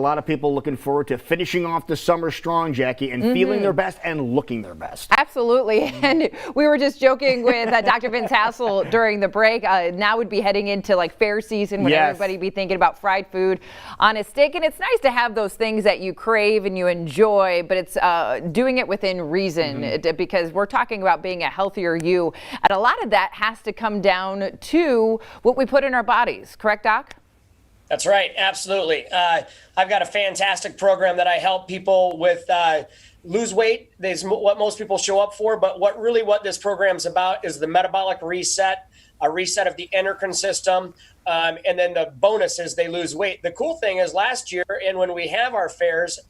A lot of people looking forward to finishing off the summer strong, Jackie, and feeling their best and looking their best. Absolutely. And we were just joking with Dr. Vince Hassel during the break. Now would be heading into like fair season when everybody be thinking about fried food on a stick. And it's nice to have those things that you crave and you enjoy, but it's doing it within reason because we're talking about being a healthier you. And a lot of that has to come down to what we put in our bodies. Correct, Doc? That's right. Absolutely. I've got a fantastic program that I help people with lose weight. That's what most people show up for. But what this program is about is the metabolic reset, a reset of the endocrine system. And then the bonus is they lose weight. The cool thing is last year, and when we have our fairs,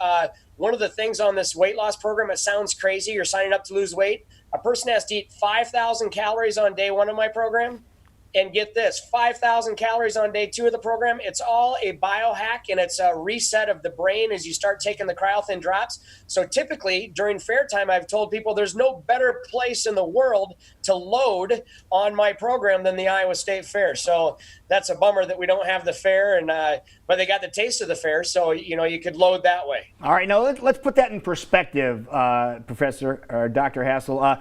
one of the things on this weight loss program, it sounds crazy. You're signing up to lose weight. A person has to eat 5,000 calories on day one of my program. And get this, 5,000 calories on day two of the program. It's all a biohack, and it's a reset of the brain as you start taking the cryothin drops. So typically during fair time, I've told people there's no better place in the world to load on my program than the Iowa State Fair. So that's a bummer that we don't have the fair, and but they got the taste of the fair, so you could load that way. All right, now let's put that in perspective, Professor or Dr. Hassel.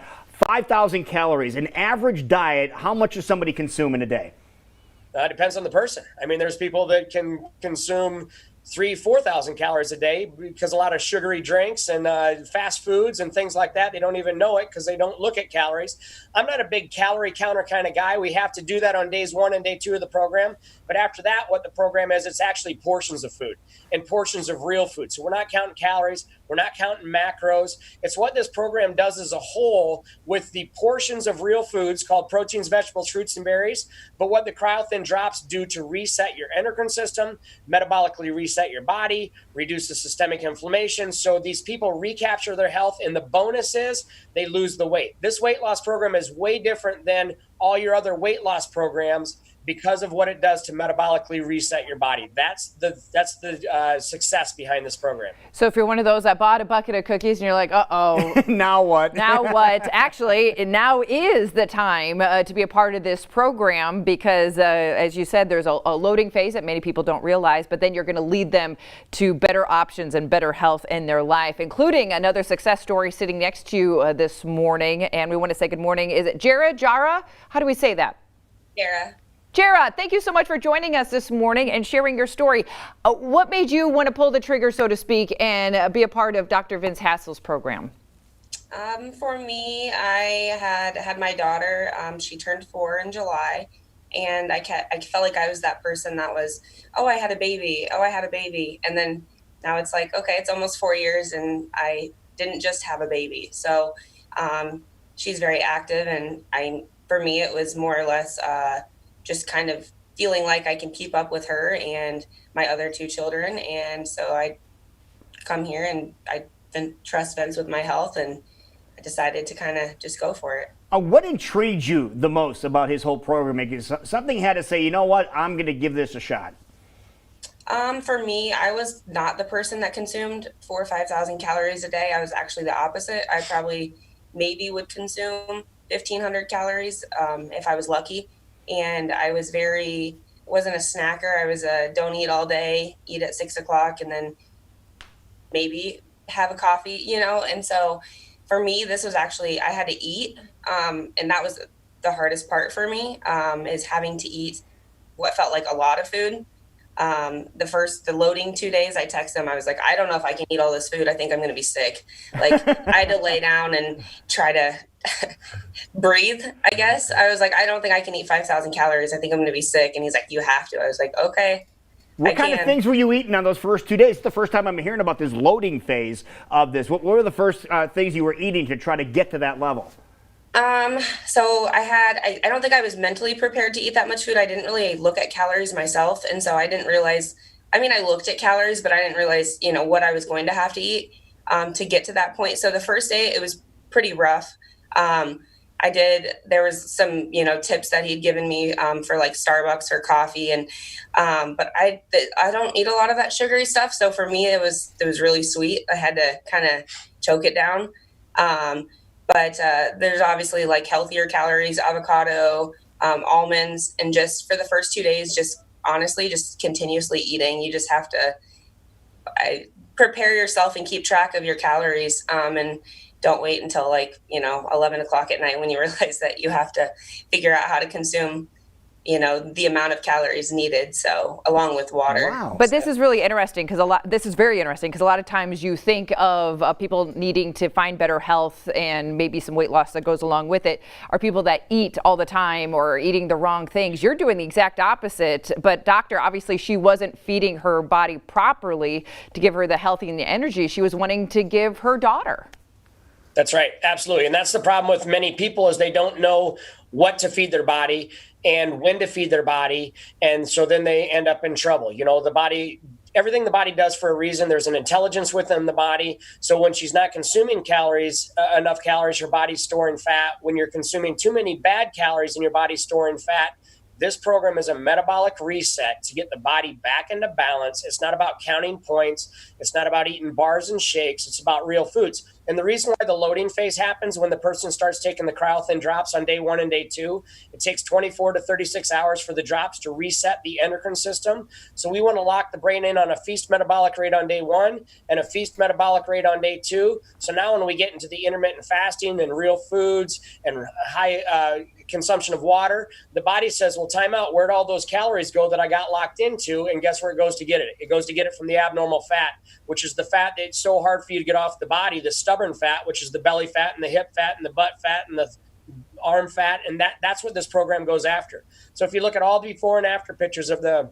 5,000 calories, an average diet, how much does somebody consume in a day? Depends on the person. I mean, there's people that can consume 4,000 calories a day because a lot of sugary drinks and fast foods and things like that. They don't even know it because they don't look at calories. I'm not a big calorie counter kind of guy. We have to do that on days 1 and day 2 of the program. But after that, what the program is, it's actually portions of food and portions of real food. So we're not counting calories. We're not counting macros. It's what this program does as a whole with the portions of real foods called proteins, vegetables, fruits, and berries. But what the cryothin drops do to reset your endocrine system, metabolically reset your body, reduce the systemic inflammation. So these people recapture their health. And the bonus is they lose the weight. This weight loss program is way different than all your other weight loss programs because of what it does to metabolically reset your body. That's the success behind this program. So if you're one of those that bought a bucket of cookies and you're like, uh-oh. Now what? Now what? Actually, now is the time to be a part of this program because, as you said, there's a loading phase that many people don't realize, but then you're going to lead them to better options and better health in their life, including another success story sitting next to you this morning. And we want to say good morning. Is it Jara? How do we say that? Jara, thank you so much for joining us this morning and sharing your story. What made you want to pull the trigger, so to speak, and be a part of Dr. Vince Hassel's program? For me, I had my daughter. She turned 4 in July, and I felt like I was that person that was, I had a baby. And then now it's like, okay, it's almost 4 years, and I didn't just have a baby. So she's very active, and for me, it was more or less just kind of feeling like I can keep up with her and my other 2 children. And so I come here and I trust Vince with my health, and I decided to kind of just go for it. What intrigued you the most about his whole program? Because something had to say, you know what, I'm going to give this a shot. For me, I was not the person that consumed 4,000 or 5,000 calories a day. I was actually the opposite. I probably maybe would consume 1,500 calories if I was lucky. And I wasn't a snacker. I was a don't eat all day, eat at 6 o'clock, and then maybe have a coffee, And so for me, this was actually, I had to eat. And that was the hardest part for me, is having to eat what felt like a lot of food. The loading 2 days, I texted him. I was like, I don't know if I can eat all this food. I think I'm going to be sick. Like I had to lay down and try to breathe, I guess. I was like, I don't think I can eat 5,000 calories. I think I'm going to be sick. And he's like, you have to. I was like, okay. What kind of things were you eating on those first 2 days? It's the first time I'm hearing about this loading phase of this. What were the first things you were eating to try to get to that level? So I don't think I was mentally prepared to eat that much food. I didn't really look at calories myself. And so I didn't realize, I looked at calories, but I didn't realize, what I was going to have to eat, to get to that point. So the first day it was pretty rough. There was some, tips that he'd given me, for like Starbucks or coffee. And, but I don't eat a lot of that sugary stuff. So for me, it was really sweet. I had to kind of choke it down. But there's obviously like healthier calories, avocado, almonds, and just for the first 2 days, just honestly, just continuously eating. You just have to I prepare yourself and keep track of your calories, and don't wait until 11 o'clock at night when you realize that you have to figure out how to consume the amount of calories needed. So along with water. Wow. But this is really interesting because this is very interesting because a lot of times you think of people needing to find better health and maybe some weight loss that goes along with it are people that eat all the time or eating the wrong things. You're doing the exact opposite. But doctor, obviously she wasn't feeding her body properly to give her the healthy and the energy she was wanting to give her daughter. That's right. Absolutely. And that's the problem with many people is they don't know what to feed their body and when to feed their body. And so then they end up in trouble. The body, everything the body does for a reason, there's an intelligence within the body. So when she's not consuming enough calories, her body's storing fat. When you're consuming too many bad calories and your body's storing fat, this program is a metabolic reset to get the body back into balance. It's not about counting points. It's not about eating bars and shakes. It's about real foods. And the reason why the loading phase happens when the person starts taking the cryothin drops on day 1 and day 2, it takes 24 to 36 hours for the drops to reset the endocrine system. So we want to lock the brain in on a feast metabolic rate on day 1 and a feast metabolic rate on day 2. So now when we get into the intermittent fasting and real foods and high consumption of water, the body says, well, time out. Where'd all those calories go that I got locked into? And guess where it goes to get it? It goes to get it from the abnormal fat, which is the fat that's so hard for you to get off the body, the stubborn fat, which is the belly fat and the hip fat and the butt fat and the arm fat. And that's what this program goes after. So if you look at all the before and after pictures of the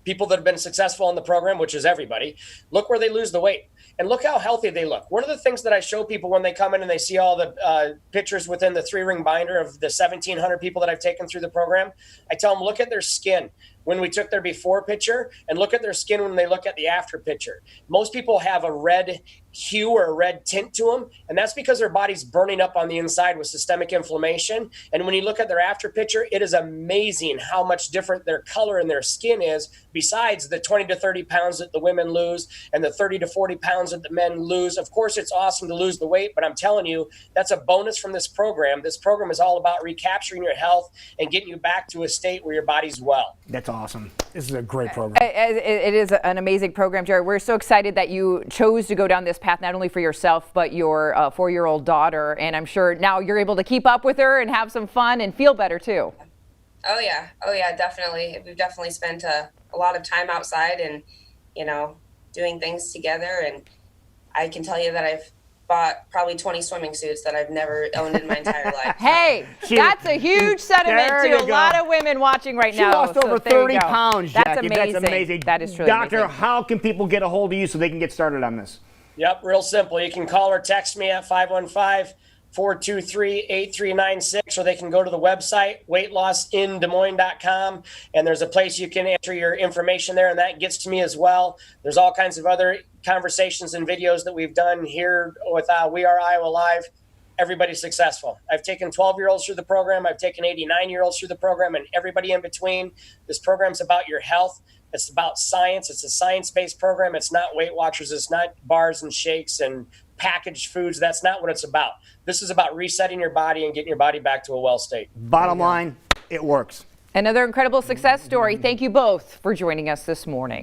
people that have been successful in the program, which is everybody, look where they lose the weight and look how healthy they look. One of the things that I show people when they come in and they see all the pictures within the 3-ring binder of the 1,700 people that I've taken through the program, I tell them, look at their skin when we took their before picture and look at their skin when they look at the after picture. Most people have a red hue or a red tint to them, and that's because their body's burning up on the inside with systemic inflammation. And when you look at their after picture, it is amazing how much different their color and their skin is, besides the 20 to 30 pounds that the women lose and the 30 to 40 pounds that the men lose. Of course, it's awesome to lose the weight, but I'm telling you, that's a bonus from this program. This program is all about recapturing your health and getting you back to a state where your body's well. That's awesome. This is a great program. It is an amazing program, Jared. We're so excited that you chose to go down this path, not only for yourself, but your 4-year-old daughter. And I'm sure now you're able to keep up with her and have some fun and feel better too. Oh yeah, definitely. We've definitely spent a lot of time outside and, doing things together. And I can tell you that I've bought probably 20 swimming suits that I've never owned in my entire life. Hey, that's a huge sentiment to a lot of women watching right now. She lost over 30 pounds, Jackie. That's amazing. That's amazing. That is truly Doctor, amazing. how can people get a hold of you so they can get started on this? Yep, real simple. You can call or text me at 515-423-8396, or they can go to the website, weightlossinDesMoines.com, and there's a place you can enter your information there, and that gets to me as well. There's all kinds of other conversations and videos that we've done here with We Are Iowa Live. Everybody's successful. I've taken 12-year-olds through the program. I've taken 89-year-olds through the program, and everybody in between. This program's about your health. It's about science. It's a science-based program. It's not Weight Watchers. It's not bars and shakes and packaged foods. That's not what it's about. This is about resetting your body and getting your body back to a well state. Bottom line, it works. Another incredible success story. Thank you both for joining us this morning.